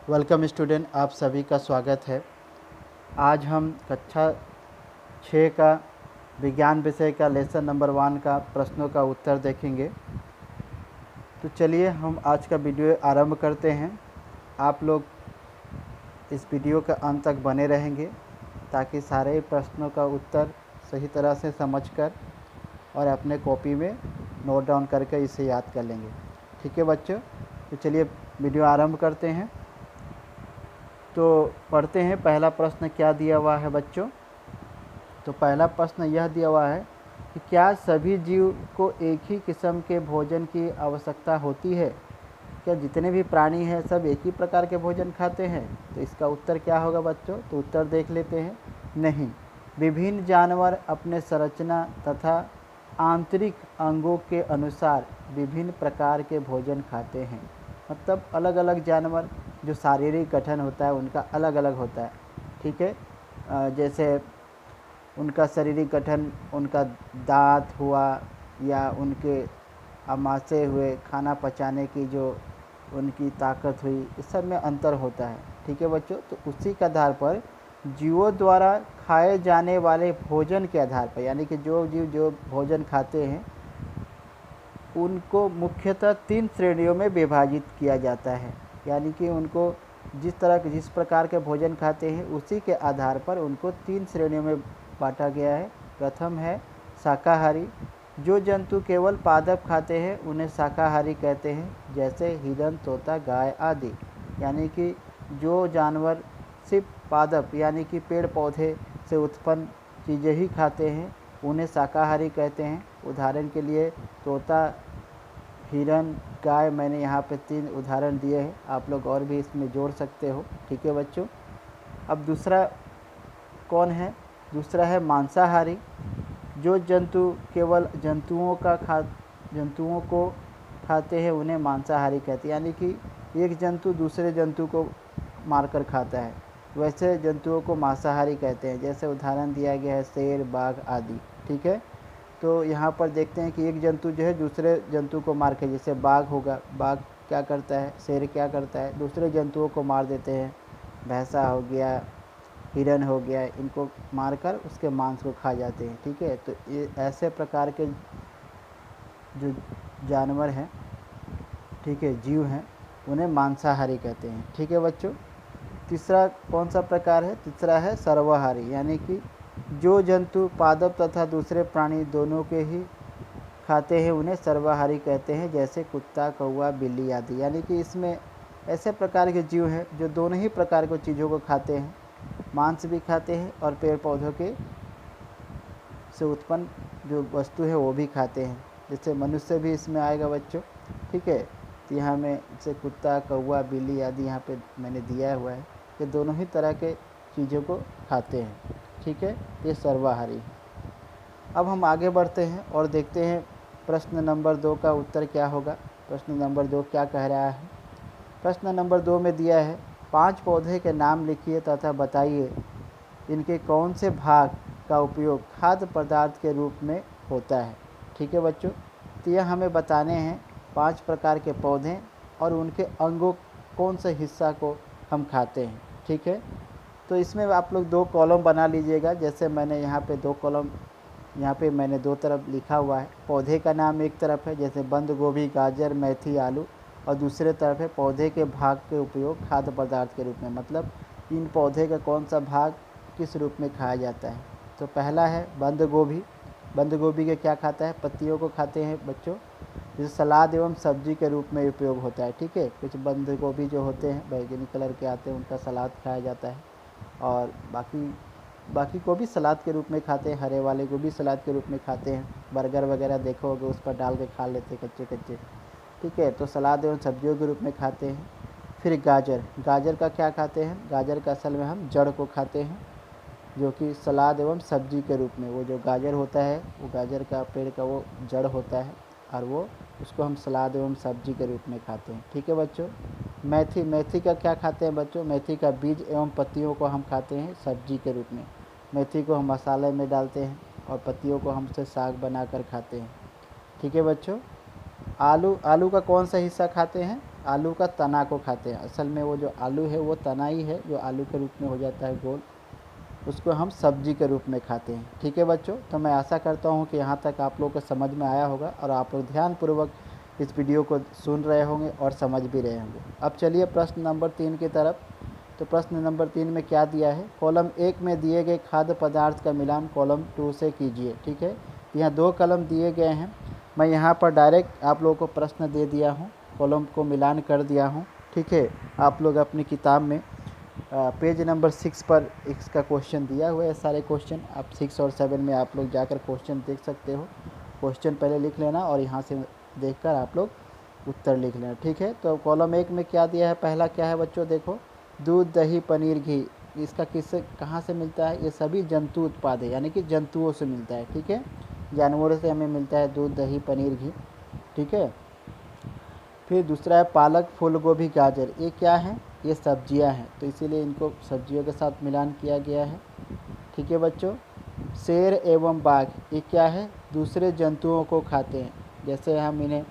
Welcome student, आप सभी का स्वागत है। आज हम कक्षा 6 का विज्ञान विषय का लेसन नंबर 1 का प्रश्नों का उत्तर देखेंगे। तो चलिए हम आज का वीडियो आरंभ करते हैं। आप लोग इस वीडियो का अंत तक बने रहेंगे ताकि सारे प्रश्नों का उत्तर सही तरह से समझकर और अपने कॉपी में नोट डाउन करके इसे याद कर लेंगे। ठीक है बच्चों, तो चलिए वीडियो आरंभ करते हैं। तो पढ़ते हैं पहला प्रश्न क्या दिया हुआ है बच्चों। तो पहला प्रश्न यह दिया हुआ है कि क्या सभी जीव को एक ही किस्म के भोजन की आवश्यकता होती है? क्या जितने भी प्राणी हैं सब एक ही प्रकार के भोजन खाते हैं? तो इसका उत्तर क्या होगा बच्चों? तो उत्तर देख लेते हैं। नहीं, विभिन्न जानवर अपने संरचना तथा आंतरिक अंगों के अनुसार विभिन्न प्रकार के भोजन खाते हैं। मतलब अलग अलग जानवर जो शारीरिक गठन होता है उनका अलग अलग होता है। ठीक है, जैसे उनका शारीरिक गठन, उनका दांत हुआ या उनके अमाशय हुए, खाना पचाने की जो उनकी ताकत हुई, इस सब में अंतर होता है। ठीक है बच्चों, तो उसी के आधार पर जीवों द्वारा खाए जाने वाले भोजन के आधार पर, यानी कि जो जीव जो भोजन खाते हैं उनको मुख्यतः 3 श्रेणियों में विभाजित किया जाता है। यानी कि उनको जिस प्रकार के भोजन खाते हैं उसी के आधार पर उनको 3 श्रेणियों में बांटा गया है। प्रथम है शाकाहारी। जो जंतु केवल पादप खाते हैं उन्हें शाकाहारी कहते हैं, जैसे हिरन, तोता, गाय आदि। यानी कि जो जानवर सिर्फ पादप यानी कि पेड़ पौधे से उत्पन्न चीज़ें ही खाते हैं उन्हें शाकाहारी कहते हैं। उदाहरण के लिए तोता, हिरन, गाय, मैंने यहाँ पे 3 उदाहरण दिए हैं, आप लोग और भी इसमें जोड़ सकते हो। ठीक है बच्चों। अब दूसरा कौन है? दूसरा है मांसाहारी। जो जंतु केवल जंतुओं को खाते हैं उन्हें मांसाहारी कहते हैं। यानी कि एक जंतु दूसरे जंतु को मारकर खाता है, वैसे जंतुओं को मांसाहारी कहते हैं। जैसे उदाहरण दिया गया है शेर, बाघ आदि। ठीक है, तो यहाँ पर देखते हैं कि एक जंतु जो है दूसरे जंतु को मार के, जैसे बाघ होगा, बाघ क्या करता है, शेर क्या करता है, दूसरे जंतुओं को मार देते हैं। भैंसा हो गया, हिरन हो गया, इनको मारकर उसके मांस को खा जाते हैं। ठीक है, तो ये ऐसे प्रकार के जो जानवर हैं, ठीक है, जीव हैं, उन्हें मांसाहारी कहते हैं। ठीक है बच्चों। तीसरा कौन सा प्रकार है? तीसरा है सर्वाहारी। यानी कि जो जंतु पादप तथा दूसरे प्राणी दोनों के ही खाते हैं उन्हें सर्वाहारी कहते हैं, जैसे कुत्ता, कौवा, बिल्ली आदि। यानी कि इसमें ऐसे प्रकार के जीव हैं जो दोनों ही प्रकार की चीज़ों को खाते हैं, मांस भी खाते हैं और पेड़ पौधों के से उत्पन्न जो वस्तु है वो भी खाते हैं। जैसे मनुष्य भी इसमें आएगा बच्चों। ठीक है, तो यहाँ में जैसे कुत्ता, कौवा, बिल्ली आदि यहाँ पे मैंने दिया हुआ है, ये दोनों ही तरह के चीज़ों को खाते हैं। ठीक है, ये सर्वाहारी है। अब हम आगे बढ़ते हैं और देखते हैं प्रश्न नंबर 2 का उत्तर क्या होगा। प्रश्न नंबर 2 क्या कह रहा है? प्रश्न नंबर 2 में दिया है 5 पौधे के नाम लिखिए तथा बताइए इनके कौन से भाग का उपयोग खाद्य पदार्थ के रूप में होता है। ठीक है बच्चों, तो यह हमें बताने हैं 5 प्रकार के पौधे और उनके अंगों कौन से हिस्सा को हम खाते हैं। ठीक है, तो इसमें आप लोग 2 कॉलम बना लीजिएगा। जैसे मैंने यहाँ पे 2 कॉलम, यहाँ पे मैंने 2 तरफ लिखा हुआ है। पौधे का नाम एक तरफ है, जैसे बंद गोभी, गाजर, मेथी, आलू, और दूसरे तरफ है पौधे के भाग के उपयोग खाद्य पदार्थ के रूप में। मतलब इन पौधे का कौन सा भाग किस रूप में खाया जाता है। तो पहला है बंद गोभी। बंद गोभी के क्या खाता है? पत्तियों को खाते हैं बच्चों, जैसे सलाद एवं सब्जी के रूप में उपयोग होता है। ठीक है, कुछ बंद गोभी जो होते हैं बैंगनी कलर के आते हैं, उनका सलाद खाया जाता है, और बाकी को भी सलाद के रूप में खाते हैं। हरे वाले को भी सलाद के रूप में खाते हैं। बर्गर वगैरह देखोगे उस पर डाल के खा लेते कच्चे कच्चे। ठीक है, तो सलाद एवं सब्जियों के रूप में खाते हैं। फिर गाजर का क्या खाते हैं? गाजर का असल में हम जड़ को खाते हैं, जो कि सलाद एवं सब्जी के रूप में, वो जो गाजर होता है वो गाजर का पेड़ का वो जड़ होता है और वो उसको हम सलाद एवं सब्जी के रूप में खाते हैं। ठीक है बच्चों। मेथी का क्या खाते हैं बच्चों? मेथी का बीज एवं पत्तियों को हम खाते हैं सब्जी के रूप में। मेथी को हम मसाले में डालते हैं और पत्तियों को हम उसे साग बनाकर खाते हैं। ठीक है बच्चों। आलू का कौन सा हिस्सा खाते हैं? आलू का तना को खाते हैं। असल में वो जो आलू है वो तना ही है, जो आलू के रूप में हो जाता है गोल, उसको हम सब्जी के रूप में खाते हैं। ठीक है बच्चों, तो मैं आशा करता हूँ कि यहाँ तक आप लोग को समझ में आया होगा और आप लोग ध्यानपूर्वक इस वीडियो को सुन रहे होंगे और समझ भी रहे होंगे। अब चलिए प्रश्न नंबर 3 की तरफ। तो प्रश्न नंबर 3 में क्या दिया है, कॉलम 1 में दिए गए खाद्य पदार्थ का मिलान कॉलम 2 से कीजिए। ठीक है, यहाँ 2 कॉलम दिए गए हैं, मैं यहाँ पर डायरेक्ट आप लोगों को प्रश्न दे दिया हूँ, कॉलम को मिलान कर दिया हूँ। ठीक है, आप लोग अपनी किताब में पेज नंबर 6 पर इसका क्वेश्चन दिया हुआ है। सारे क्वेश्चन आप 6 और 7 में आप लोग जाकर क्वेश्चन देख सकते हो। क्वेश्चन पहले लिख लेना और यहाँ से देखकर आप लोग उत्तर लिख लेना। ठीक है, तो कॉलम 1 में क्या दिया है, पहला क्या है बच्चों, देखो दूध दही पनीर घी, इसका किससे कहाँ से मिलता है, ये सभी जंतु उत्पाद है, यानी कि जंतुओं से मिलता है। ठीक है, जानवरों से हमें मिलता है दूध दही पनीर घी। ठीक है, फिर दूसरा है पालक फूल गोभी गाजर, ये क्या है, ये सब्जियां हैं, तो इसीलिए इनको सब्जियों के साथ मिलान किया गया है। ठीक है बच्चों, शेर एवं बाघ, ये क्या है, दूसरे जंतुओं को खाते हैं, जैसे हम इन्हें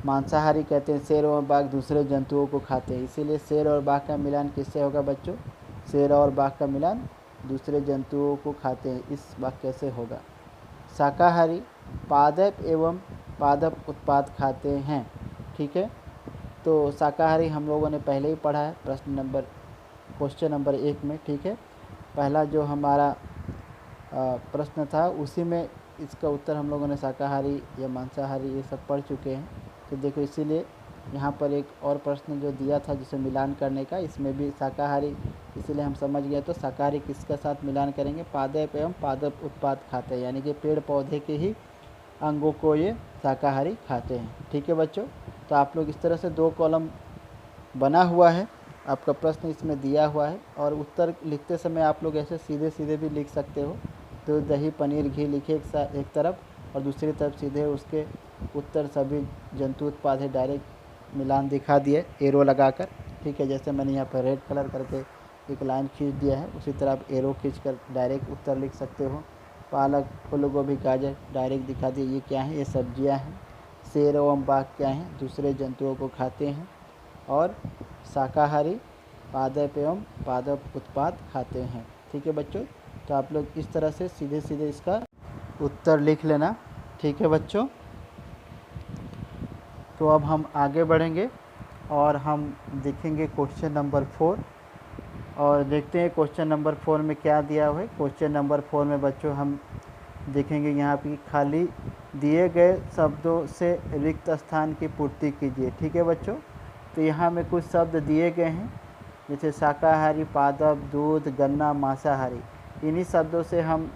मांसाहारी कहते हैं, शेर एवं बाघ दूसरे जंतुओं को खाते हैं, इसीलिए शेर और बाघ का मिलान किससे होगा बच्चों, शेर और बाघ का मिलान दूसरे जंतुओं को खाते हैं, इस वाक्य से होगा। शाकाहारी पादप एवं पादप उत्पाद खाते हैं। ठीक है, तो शाकाहारी हम लोगों ने पहले ही पढ़ा है क्वेश्चन नंबर 1 में। ठीक है, पहला जो हमारा प्रश्न था उसी में इसका उत्तर हम लोगों ने शाकाहारी या मांसाहारी ये सब पढ़ चुके हैं। तो देखो इसीलिए यहाँ पर एक और प्रश्न जो दिया था जिसे मिलान करने का, इसमें भी शाकाहारी, इसीलिए हम समझ गए। तो शाकाहारी किसके साथ मिलान करेंगे, पादप एवं पादप उत्पाद खाते हैं, यानी कि पेड़ पौधे के ही अंगों को ये शाकाहारी खाते हैं। ठीक है बच्चों, तो आप लोग इस तरह से 2 कॉलम बना हुआ है, आपका प्रश्न इसमें दिया हुआ है, और उत्तर लिखते समय आप लोग ऐसे सीधे सीधे भी लिख सकते हो। तो दही पनीर घी लिखे एक तरफ और दूसरी तरफ सीधे उसके उत्तर सभी जंतु उत्पाद है, डायरेक्ट मिलान दिखा दिए एरो लगाकर। ठीक है, जैसे मैंने यहाँ पर रेड कलर करके एक लाइन खींच दिया है, उसी तरह आप एरो खींचकर डायरेक्ट उत्तर लिख सकते हो। पालक फूल गोभी गाजर डायरेक्ट दिखा दिए, ये क्या है, ये सब्जियां हैं। शेर एवं बाघ क्या हैं, दूसरे जंतुओं को खाते हैं। और शाकाहारी पादप एवं पादप उत्पाद खाते हैं। ठीक है बच्चों, तो आप लोग इस तरह से सीधे सीधे इसका उत्तर लिख लेना। ठीक है बच्चों, तो अब हम आगे बढ़ेंगे और हम देखेंगे क्वेश्चन नंबर 4 और देखते हैं क्वेश्चन नंबर 4 में क्या दिया हुआ है। क्वेश्चन नंबर 4 में बच्चों हम देखेंगे यहाँ पे खाली दिए गए शब्दों से रिक्त स्थान की पूर्ति कीजिए। ठीक है बच्चों, तो यहाँ में कुछ शब्द दिए गए हैं, जैसे शाकाहारी पादप दूध गन्ना मांसाहारी, इन्हीं शब्दों से हम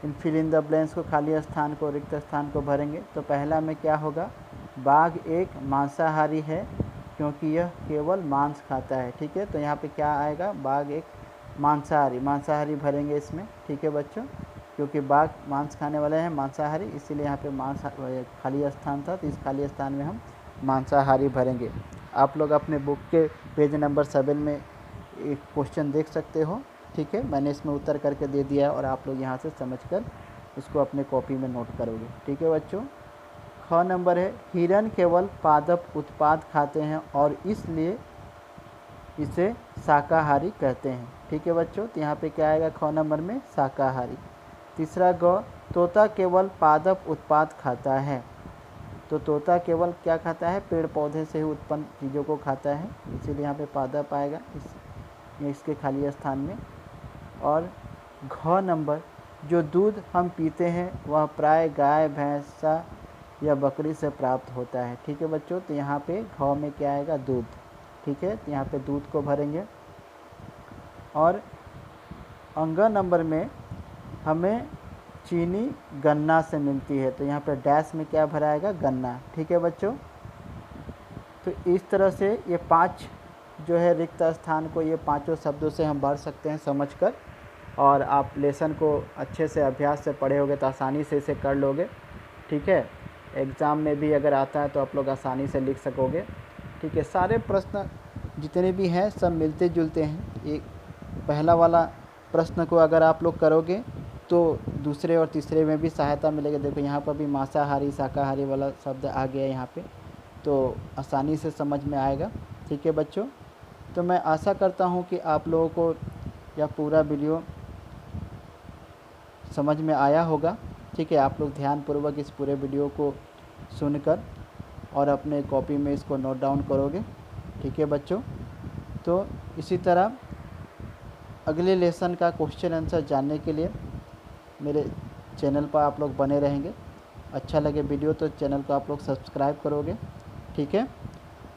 इन फिल इन द ब्लैंक्स को, खाली स्थान को, रिक्त स्थान को भरेंगे। तो पहला में क्या होगा, बाघ एक मांसाहारी है क्योंकि यह केवल मांस खाता है। ठीक है, तो यहाँ पे क्या आएगा, बाघ एक मांसाहारी भरेंगे इसमें। ठीक है बच्चों, क्योंकि बाघ मांस खाने वाले हैं मांसाहारी, इसीलिए यहाँ पे मांस खाली स्थान था, तो इस खाली स्थान में हम मांसाहारी भरेंगे। आप लोग अपने बुक के पेज नंबर 7 में एक क्वेश्चन देख सकते हो। ठीक है, मैंने इसमें उत्तर करके दे दिया है और आप लोग यहाँ से समझकर उसको अपने कॉपी में नोट करोगे। ठीक है बच्चों, ख नंबर है, हिरन केवल पादप उत्पाद खाते हैं और इसलिए इसे शाकाहारी कहते हैं। ठीक है बच्चों, तो यहाँ पे क्या आएगा, ख नंबर में शाकाहारी। तीसरा ग, तोता केवल पादप उत्पाद खाता है, तो तोता केवल क्या खाता है, पेड़ पौधे से ही उत्पन्न चीज़ों को खाता है, इसीलिए यहाँ पे पादप आएगा इसके खाली स्थान में। और घ नंबर, जो दूध हम पीते हैं वह प्राय गाय भैंसा या बकरी से प्राप्त होता है। ठीक है बच्चों, तो यहाँ पे घ में क्या आएगा, दूध। ठीक है, तो यहाँ पे दूध को भरेंगे। और अंग नंबर में हमें चीनी गन्ना से मिलती है, तो यहाँ पे डैश में क्या भराएगा, गन्ना। ठीक है बच्चों, तो इस तरह से ये 5 जो है रिक्त स्थान को ये 5 शब्दों से हम भर सकते हैं समझकर, और आप लेसन को अच्छे से अभ्यास से पढ़े होगे तो आसानी से इसे कर लोगे। ठीक है, एग्ज़ाम में भी अगर आता है तो आप लोग आसानी से लिख सकोगे। ठीक है, सारे प्रश्न जितने भी हैं सब मिलते जुलते हैं। एक पहला वाला प्रश्न को अगर आप लोग करोगे तो दूसरे और तीसरे में भी सहायता मिलेगी। देखो यहाँ पर भी मांसाहारी शाकाहारी वाला शब्द आ गया यहाँ पे। तो आसानी से समझ में आएगा। ठीक है बच्चों, तो मैं आशा करता हूँ कि आप लोगों को यह पूरा वीडियो समझ में आया होगा। ठीक है, आप लोग ध्यानपूर्वक इस पूरे वीडियो को सुनकर और अपने कॉपी में इसको नोट डाउन करोगे। ठीक है बच्चों, तो इसी तरह अगले लेसन का क्वेश्चन आंसर जानने के लिए मेरे चैनल पर आप लोग बने रहेंगे। अच्छा लगे वीडियो तो चैनल को आप लोग सब्सक्राइब करोगे। ठीक है,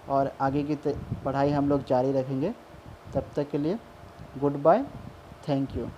और आगे की पढ़ाई हम लोग जारी रखेंगे। तब तक के लिए गुड बाय, थैंक यू।